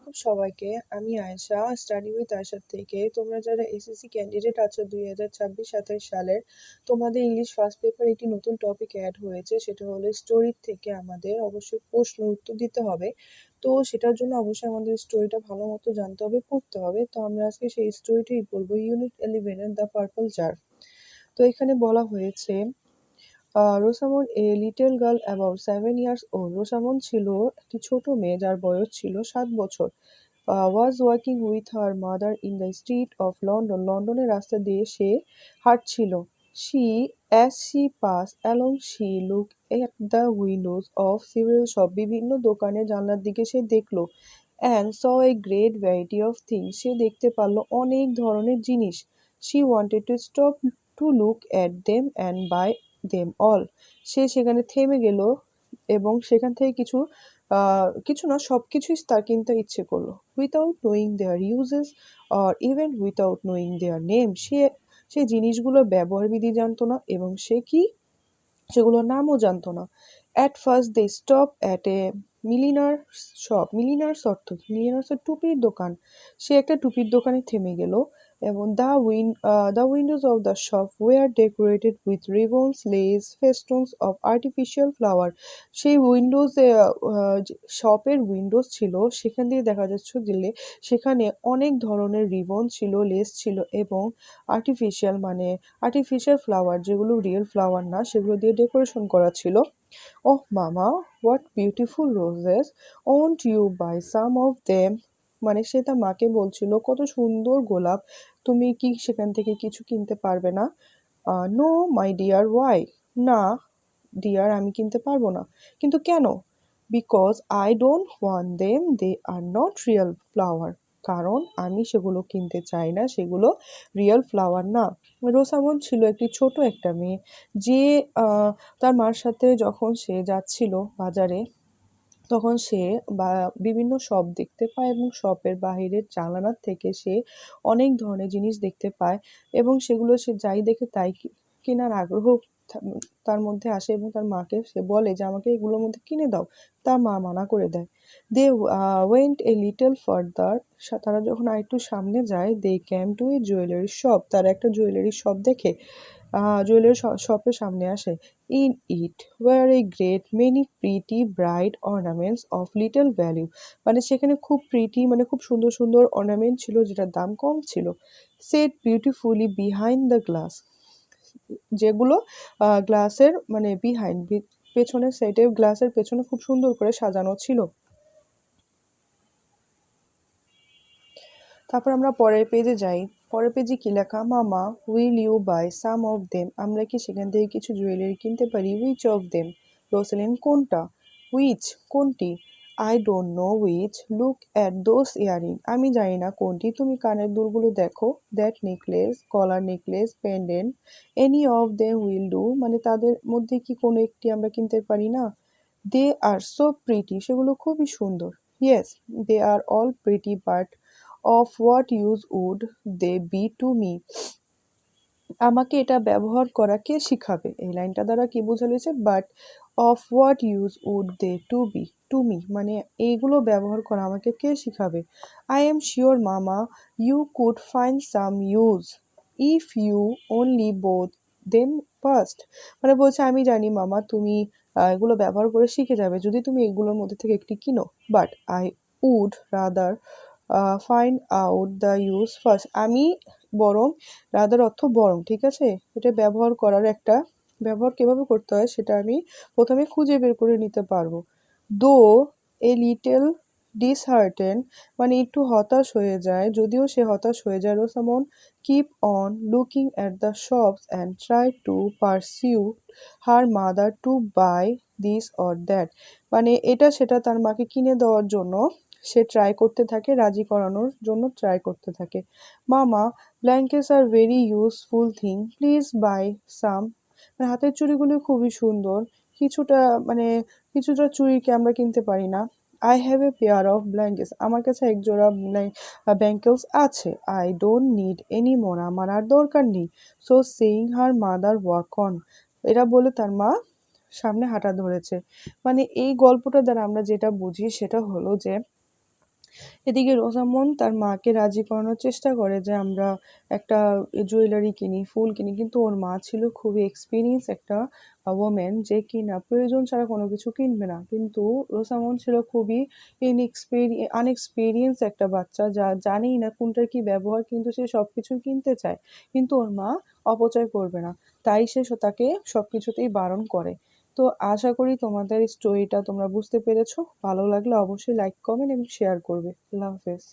আলাইকুম সবাইকে। আমি আয়েশা, স্টাডি উইথ আয়েশা থেকে। তোমরা যারা এসএসসি ক্যান্ডিডেট আছো 2026-27 সালের, তোমাদের ইংলিশ ফার্স্ট পেপারে একটি নতুন টপিক অ্যাড হয়েছে। সেটা হলো স্টোরি থেকে আমাদের অবশ্যই প্রশ্ন উত্তর দিতে হবে। তো সেটার জন্য অবশ্যই আমাদের স্টোরিটা ভালো মতো জানতে হবে, পড়তে হবে। তো আমরা আজকে সেই স্টোরিটাই বলবো, ইউনিট 11 এর দ্য পার্পল জার। তো এখানে বলা হয়েছে Rosamond a little girl about 7 years old। Rosamond ছিল একটি ছোট মেয়ে যার বয়স ছিল 7 বছর। Was walking with her mother in the street of London. লন্ডনের রাস্তা দিয়ে সে হাঁটছিল। She pass along she look at the windows of several shop. বিভিন্ন দোকানের জানলার দিকে সে দেখলো। And saw a great variety of things. সে দেখতে পারলো অনেক ধরনের জিনিস। She wanted to stop to look at them and buy them all. সে সেখানে থেমে গেল এবং সেখান থেকে কিছু না সবকিছুই তার কিনতে ইচ্ছে করলো। Without knowing their uses or even without knowing their name. সে জিনিসগুলোর ব্যবহার বিধি জানতো না এবং সেগুলোর নামও জানতো না। At first they stop at a milliner shop. Milliners অর্থ কি? মিলিনার্স টুপির দোকান। সে একটা টুপির দোকানে থেমে গেল এবং the windows of the shop were decorated with ribbons, lace, festoons of artificial flower. সেই শপের উইন্ডোজ ছিল, সেখান দিয়ে দেখা যাচ্ছে দিলে সেখানে অনেক ধরনের রিবন ছিল, লেস ছিল এবং আর্টিফিশিয়াল ফ্লাওয়ার, যেগুলো রিয়েল ফ্লাওয়ার না, সেগুলো দিয়ে ডেকোরেশন করা ছিল। Oh mama, what beautiful roses, won't you buy some of them. মানে সে তার মাকে বলছিল, কত সুন্দর গোলাপ, তুমি কি সেখান থেকে কিছু কিনতে পারবে না? No my dear, why? না ডিয়ার, আমি কিনতে পারবো না। কিন্তু কেন? Because I don't want them, they are not real flower. কারণ আমি সেগুলো কিনতে চাই না, সেগুলো রিয়েল ফ্লাওয়ার না। রোসামন ছিল একটি ছোট একটা মেয়ে, যে তার মার সাথে যখন সে যাচ্ছিল বাজারে, তখন সে বা বিভিন্ন শপ দেখতে পায় এবং শপের বাহিরের জানালার থেকে সে অনেক ধরনের জিনিস দেখতে পায় এবং সেগুলো সে যাই দেখে তাই কেনার আগ্রহ তার মধ্যে আসে এবং তার মাকে সে বলে যে আমাকে এগুলোর মধ্যে কিনে দাও। তার মা মানা করে দেয়। They went a little further. তারা যখন আরেকটু সামনে যায়, they came to a jewellery shop. তারা একটা জুয়েলারি শপ দেখে জুয়েলারি শপের সামনে আসে। In it were a great many pretty bright ornaments of little value. মানে সেখানে খুব প্রিটি, মানে খুব সুন্দর সুন্দর অর্নামেন্ট ছিল যেটার দাম কম ছিল। Set beautifully behind the glass. যেগুলো গ্লাসের মানে পেছনের সাইডে, গ্লাসের পেছনে খুব সুন্দর করে সাজানো ছিল। তারপর আমরা পরের পেজে যাই। পরের পেজে কি লেখা? মামা, will you buy some of them. আমরা কি সেখান থেকে কিছু জুয়েলারি কিনতে পারি? Which of them? রোসেলিন, কোনটা? উইচ, কোনটি? I don't know which, look at those earring. আমি জানি না কোনটি, তুমি কানের দুলগুলো দেখো। দ্যাট নেকলেস, গলার necklace, pendant, any of them will do. মানে তাদের মধ্যে কি কোনো একটি আমরা কিনতে পারি না? দে আর সো প্রিটি, সেগুলো খুবই সুন্দর। Yes, they are all pretty, but of what use would they be to me. আমাকে এটা ব্যবহার করা কে শিখাবে? এই লাইনটা দ্বারা কি বোঝানো হয়েছে? But of what use would they to me, মানে এইগুলো ব্যবহার করা আমাকে কে শিখাবে? আই এম শিওর মামা, you could find some use if you only both them first. মানে বলছে, আমি জানি মামা, তুমি এগুলো ব্যবহার করে শিখে যাবে যদি তুমি এগুলোর মধ্যে থেকে একটি কিনো। But I would rather find out the use first. আমি বরং, রাদার অর্থ বরং, ঠিক আছে? এটা ব্যবহার কিভাবে করতে হয় সেটা আমি প্রথমে খুঁজে বের করে নিতে পারবো। দো এ লিটেল ডিসহার্টেন, মানে একটু হতাশ হয়ে যায়, যদিও সে হতাশ হয়ে যায়। Rosamond keep on looking at the shops and try to persuade her mother to buy this or that. মানে এটা সেটা তার মাকে কিনে দেওয়ার জন্য সে ট্রাই করতে থাকে, রাজি করানোর জন্য ট্রাই করতে থাকে। Mama, blankets are very useful thing, please buy some. হাতের চুড়িগুলো খুবই সুন্দর, কিছুটা মানে কিছুটা চুড়িকে আমরা কিনতে পারি না। I have a pair of blankets, আমার কাছে এক জোড়া ব্যাঙ্কেলস আছে। I don't need any more, আমার আর দরকার নেই। So saying her mother walk on. এরা বলে তার মা সামনে হাঁটা ধরেছে। মানে এই গল্পটা দ্বারা আমরা যেটা বুঝি সেটা হলো যে এদিকে রোসামন তার মাকে রাজি করানোর চেষ্টা করে যে আমরা একটা জুয়েলারি কিনি, ফুল কিনি, কিন্তু ওর মা ছিল খুবই এক্সপিরিয়েন্স একটা ওমেন, যে কিনা প্রয়োজন ছাড়া কোনো কিছু কিনবে না। কিন্তু রোসামন ছিল খুবই আনএক্সপিরিয়েন্স একটা বাচ্চা, যা জানেই না কোনটার কি ব্যবহার, কিন্তু সে সবকিছু কিনতে চায়। কিন্তু ওর মা অপচয় করবে না, তাই সে তাকে সবকিছুতেই বারণ করে। তো আশা করি তোমাদের স্টোরিটা তোমরা বুঝতে পেরেছো। ভালো লাগলে অবশ্যই লাইক, কমেন্ট এবং শেয়ার করবে। আল্লাহ হাফেজ।